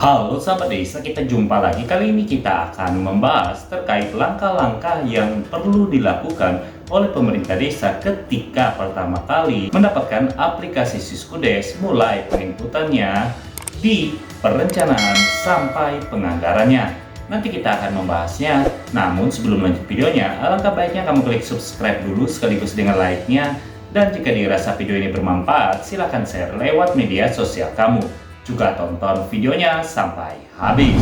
Halo sahabat desa, kita jumpa lagi. Kali ini kita akan membahas terkait langkah-langkah yang perlu dilakukan oleh pemerintah desa ketika pertama kali mendapatkan aplikasi Siskudes, mulai penginputannya di perencanaan sampai penganggarannya. Nanti kita akan membahasnya. Namun sebelum lanjut videonya, alangkah baiknya kamu klik subscribe dulu sekaligus dengan like-nya. Dan jika dirasa video ini bermanfaat, silahkan share lewat media sosial kamu. Juga tonton videonya sampai habis.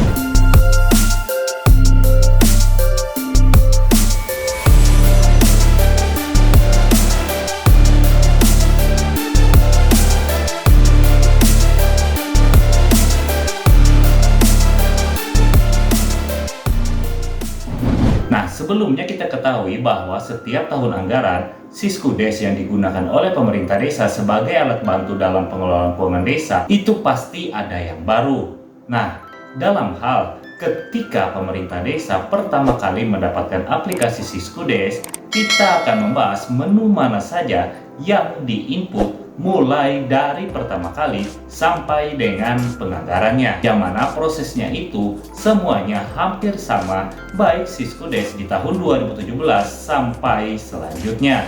Nah, sebelumnya kita ketahui bahwa setiap tahun anggaran, Siskudes yang digunakan oleh pemerintah desa sebagai alat bantu dalam pengelolaan keuangan desa itu pasti ada yang baru. Nah, dalam hal ketika pemerintah desa pertama kali mendapatkan aplikasi Siskudes, kita akan membahas menu mana saja yang diinput mulai dari pertama kali sampai dengan penganggarannya, yang mana prosesnya itu semuanya hampir sama baik Siskudes di tahun 2017 sampai selanjutnya.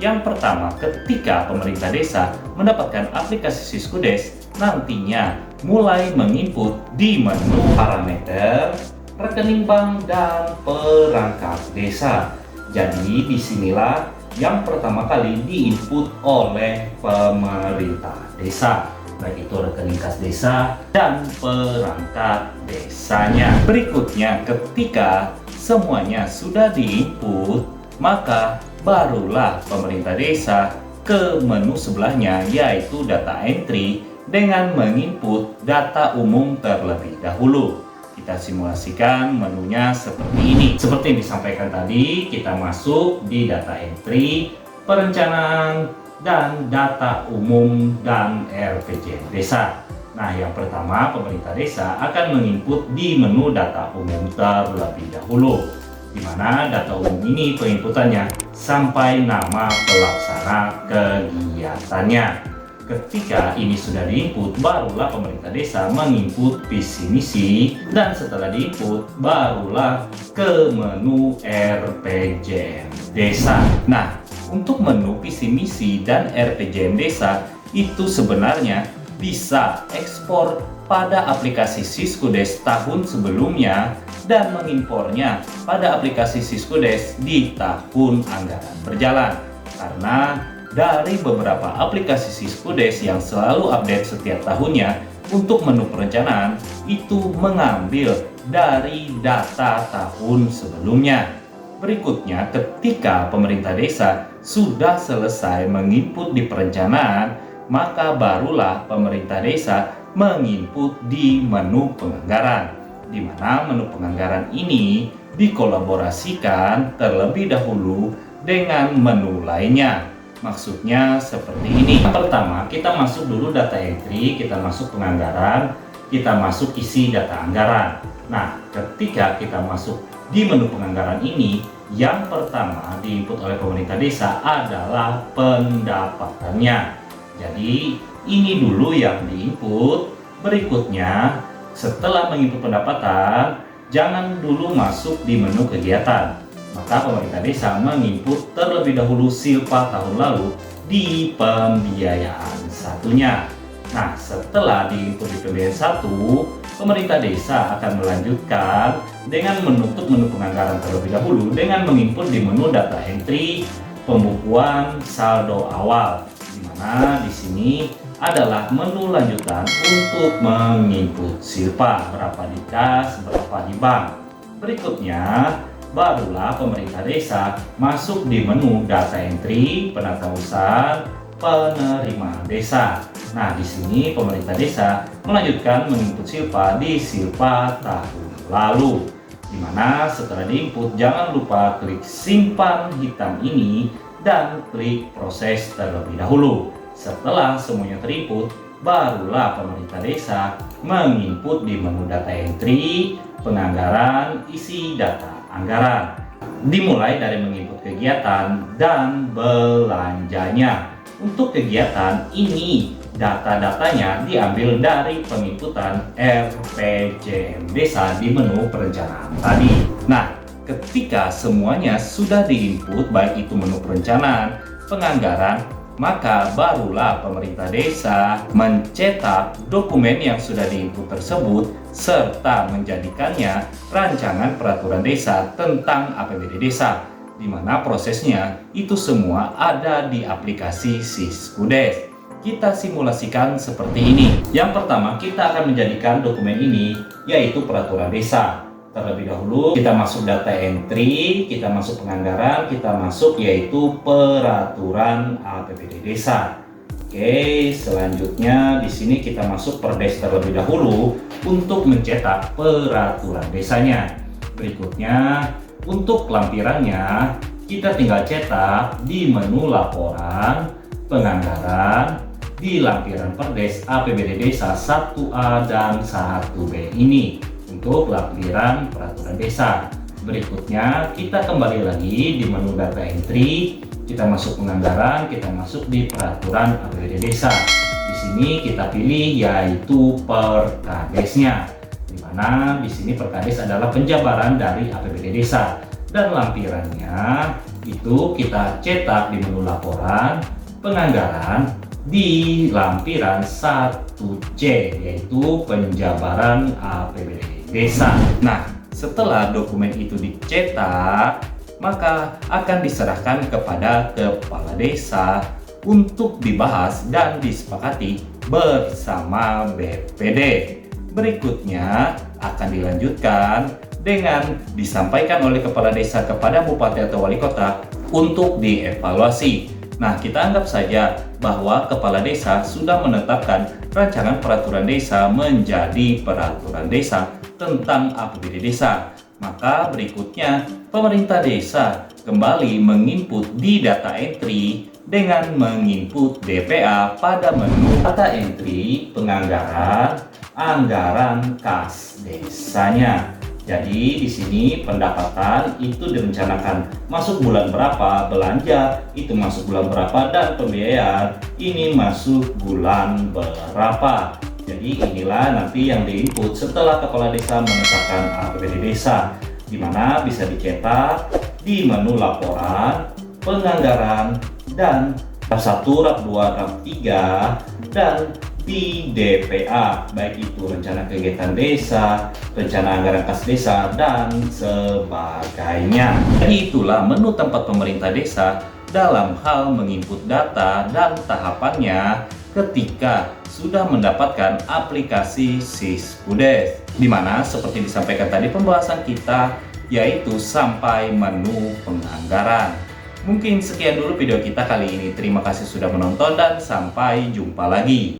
Yang pertama, ketika pemerintah desa mendapatkan aplikasi Siskudes, nantinya mulai menginput di menu parameter, rekening bank, dan perangkat desa. Jadi disinilah yang pertama kali diinput oleh pemerintah desa, baik itu rekening kas desa dan perangkat desanya. Berikutnya, ketika semuanya sudah diinput, maka barulah pemerintah desa ke menu sebelahnya, yaitu data entry, dengan menginput data umum terlebih dahulu. Kita simulasikan menunya seperti ini. Seperti yang disampaikan tadi, kita masuk di data entry, perencanaan, dan data umum dan RPJM desa. Nah, yang pertama, pemerintah desa akan menginput di menu data umum terlebih dahulu, di mana data umum ini penginputannya sampai nama pelaksana kegiatannya. Ketika ini sudah diinput, barulah pemerintah desa menginput visi misi, dan setelah diinput, barulah ke menu RPJM desa. Nah, untuk menu visi misi dan RPJM desa itu sebenarnya bisa ekspor pada aplikasi Siskudes tahun sebelumnya dan mengimpornya pada aplikasi Siskudes di tahun anggaran berjalan. Karena dari beberapa aplikasi Siskudes yang selalu update setiap tahunnya, untuk menu perencanaan itu mengambil dari data tahun sebelumnya. Berikutnya, ketika pemerintah desa sudah selesai menginput di perencanaan, maka barulah pemerintah desa menginput di menu penganggaran, di mana menu penganggaran ini dikolaborasikan terlebih dahulu dengan menu lainnya. Maksudnya seperti ini. Yang pertama, kita masuk dulu data entry, kita masuk penganggaran, kita masuk isi data anggaran. Nah, ketika kita masuk di menu penganggaran ini, yang pertama diinput oleh pemerintah desa adalah pendapatannya. Jadi, ini dulu yang diinput. Berikutnya, setelah menginput pendapatan, jangan dulu masuk di menu kegiatan. Maka pemerintah desa menginput terlebih dahulu silpa tahun lalu di pembiayaan satunya. Nah, setelah diinput di pembiayaan satu, pemerintah desa akan melanjutkan dengan menutup menu penganggaran terlebih dahulu dengan menginput di menu data entry, pembukuan saldo awal, di mana di sini adalah menu lanjutan untuk menginput silpa, berapa di kas, berapa di bank. Berikutnya, barulah pemerintah desa masuk di menu data entry, penatausahaan, penerimaan desa. Nah, di sini pemerintah desa melanjutkan menginput silpa di silpa tahun lalu, di mana setelah diinput jangan lupa klik simpan hitam ini dan klik proses terlebih dahulu. Setelah semuanya terinput, barulah pemerintah desa menginput di menu data entry, penganggaran, isi data anggaran. Dimulai dari menginput kegiatan dan belanjanya. Untuk kegiatan ini Data-datanya diambil dari penginputan RPJM Desa di menu perencanaan tadi. Nah, ketika semuanya sudah diinput, baik itu menu perencanaan, penganggaran, maka barulah pemerintah desa mencetak dokumen yang sudah diinput tersebut serta menjadikannya rancangan peraturan desa tentang APBD desa, di mana prosesnya itu semua ada di aplikasi Siskudes. Kita simulasikan seperti ini. Yang pertama, kita akan menjadikan dokumen ini yaitu peraturan desa. Terlebih dahulu kita masuk data entry, kita masuk penganggaran, kita masuk yaitu peraturan APBD desa. Oke, selanjutnya di sini kita masuk perdes terlebih dahulu untuk mencetak peraturan desanya. Berikutnya, untuk lampirannya kita tinggal cetak di menu laporan, penganggaran, di lampiran perdes APBD desa 1A dan 1B ini untuk lampiran peraturan desa. Berikutnya kita kembali lagi di menu data entry, kita masuk penganggaran, kita masuk di peraturan APBD desa. Di sini kita pilih yaitu perkadesnya, di mana di sini perkades adalah penjabaran dari APBD desa, dan lampirannya itu kita cetak di menu laporan, penganggaran, di lampiran 1C yaitu penjabaran APBD desa. Nah, setelah dokumen itu dicetak, maka akan diserahkan kepada kepala desa untuk dibahas dan disepakati bersama BPD. Berikutnya akan dilanjutkan dengan disampaikan oleh kepala desa kepada bupati atau wali kota untuk dievaluasi. Nah, kita anggap saja bahwa kepala desa sudah menetapkan rancangan peraturan desa menjadi peraturan desa tentang APBD desa. Maka berikutnya pemerintah desa kembali menginput di data entry dengan menginput DPA pada menu data entry, penganggaran, anggaran kas desanya. Jadi di sini pendapatan itu direncanakan masuk bulan berapa, belanja itu masuk bulan berapa, dan pembiayaan ini masuk bulan berapa. Jadi inilah nanti yang diinput setelah kepala desa menetapkan APBD desa, di mana bisa dicetak di menu laporan, penganggaran, dan RAP 1, RAP 2, RAP 3, dan di DPA, baik itu rencana kegiatan desa, rencana anggaran kas desa, dan sebagainya. Jadi itulah menu tempat pemerintah desa dalam hal menginput data dan tahapannya ketika sudah mendapatkan aplikasi Siskudes, di mana seperti disampaikan tadi pembahasan kita yaitu sampai menu penganggaran. Mungkin sekian dulu video kita kali ini. Terima kasih sudah menonton dan sampai jumpa lagi.